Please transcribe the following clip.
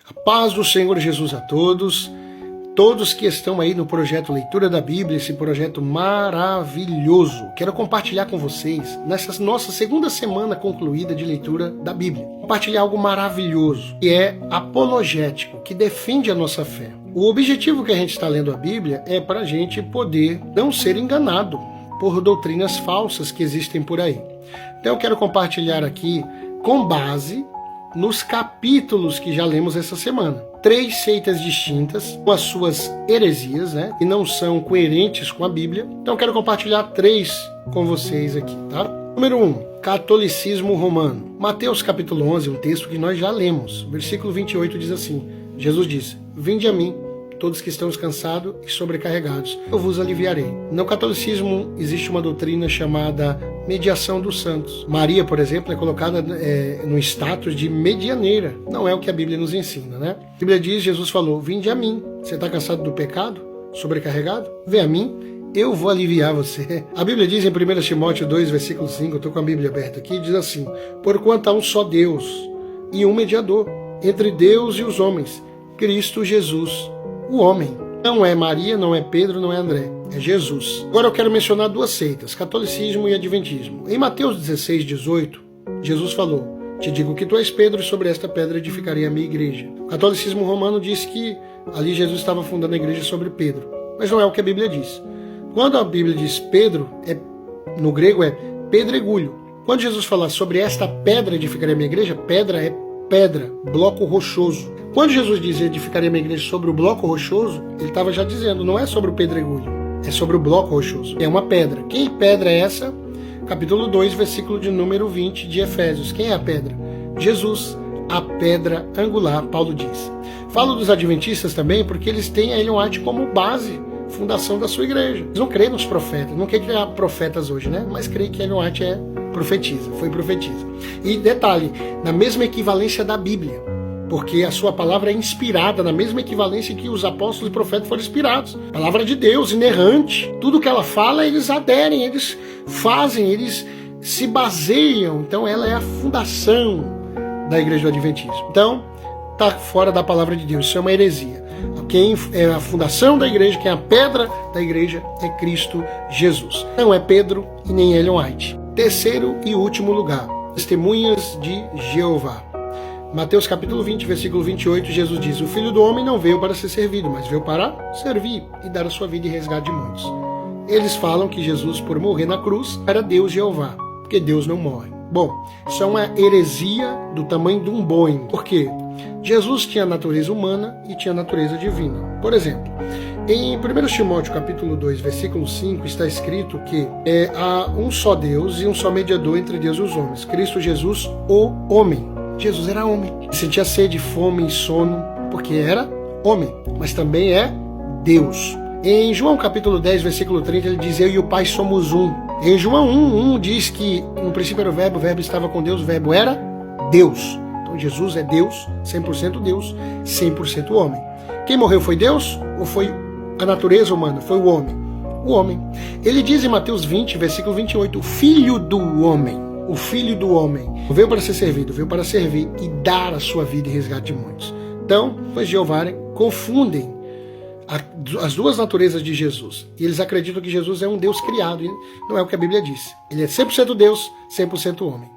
A paz do Senhor Jesus a todos, todos que estão aí no projeto Leitura da Bíblia, esse projeto maravilhoso. Quero compartilhar com vocês, nessa nossa segunda semana concluída de leitura da Bíblia, compartilhar algo maravilhoso, que é apologético, que defende a nossa fé. O objetivo que a gente está lendo a Bíblia é para a gente poder não ser enganado por doutrinas falsas que existem por aí. Então eu quero compartilhar aqui com base nos capítulos que já lemos essa semana. 3 seitas distintas, com as suas heresias, que não são coerentes com a Bíblia. Então eu quero compartilhar 3 com vocês aqui, tá? Número 1, catolicismo romano. Mateus capítulo 11, um texto que nós já lemos. Versículo 28 diz assim, Jesus diz, vinde a mim, todos que estão cansados e sobrecarregados, eu vos aliviarei. No catolicismo existe uma doutrina chamada mediação dos santos. Maria, por exemplo, é colocada no status de medianeira. Não é o que a Bíblia nos ensina, né? A Bíblia diz, Jesus falou, vinde a mim. Você está cansado do pecado? Sobrecarregado? Vem a mim, eu vou aliviar você. A Bíblia diz em 1 Timóteo 2, versículo 5, eu estou com a Bíblia aberta aqui, diz assim, porquanto há um só Deus e um mediador entre Deus e os homens, Cristo Jesus, o homem. Não é Maria, não é Pedro, não é André, é Jesus. Agora eu quero mencionar 2 seitas, catolicismo e adventismo. Em Mateus 16, 18, Jesus falou, te digo que tu és Pedro e sobre esta pedra edificarei a minha igreja. O catolicismo romano diz que ali Jesus estava fundando a igreja sobre Pedro, mas não é o que a Bíblia diz. Quando a Bíblia diz Pedro, no grego é pedregulho. Quando Jesus fala sobre esta pedra edificarei a minha igreja, pedra é pedra, bloco rochoso. Quando Jesus diz edificaria minha igreja sobre o bloco rochoso, ele estava já dizendo, não é sobre o pedregulho, é sobre o bloco rochoso. É uma pedra. Que pedra é essa? Capítulo 2, versículo de número 20 de Efésios. Quem é a pedra? Jesus, a pedra angular, Paulo diz. Falo dos adventistas também porque eles têm a Ellen White como base, fundação da sua igreja. Eles não creem nos profetas, não creem que há profetas hoje, mas creem que Ellen White foi profetisa. E detalhe, na mesma equivalência da Bíblia, porque a sua palavra é inspirada na mesma equivalência que os apóstolos e profetas foram inspirados. Palavra de Deus, inerrante. Tudo que ela fala, eles aderem, eles fazem, eles se baseiam. Então ela é a fundação da igreja do adventismo. Então, está fora da palavra de Deus. Isso é uma heresia. Quem é a fundação da igreja, quem é a pedra da igreja é Cristo Jesus. Não é Pedro e nem Ellen White. Terceiro e último lugar, testemunhas de Jeová. Mateus capítulo 20, versículo 28, Jesus diz, o Filho do Homem não veio para ser servido, mas veio para servir e dar a sua vida em resgate de muitos. Eles falam que Jesus, por morrer na cruz, era Deus Jeová, porque Deus não morre. Bom, isso é uma heresia do tamanho de um Boeing. Por quê? Jesus tinha natureza humana e tinha natureza divina. Por exemplo, em 1 Timóteo capítulo 2, versículo 5, está escrito que há um só Deus e um só mediador entre Deus e os homens, Cristo Jesus, o homem. Jesus era homem, sentia sede, fome e sono, porque era homem, mas também é Deus. Em João capítulo 10, versículo 30, ele diz, eu e o Pai somos um. Em João 1 diz que no princípio era o verbo estava com Deus, o verbo era Deus. Então Jesus é Deus, 100% Deus, 100% homem. Quem morreu foi Deus ou foi a natureza humana? Foi o homem. O homem. Ele diz em Mateus 20, versículo 28, o Filho do Homem. O Filho do Homem veio para ser servido, veio para servir e dar a sua vida em resgate de muitos. Então, os Jeová confundem as 2 naturezas de Jesus. E eles acreditam que Jesus é um Deus criado, e não é o que a Bíblia diz. Ele é 100% Deus, 100% homem.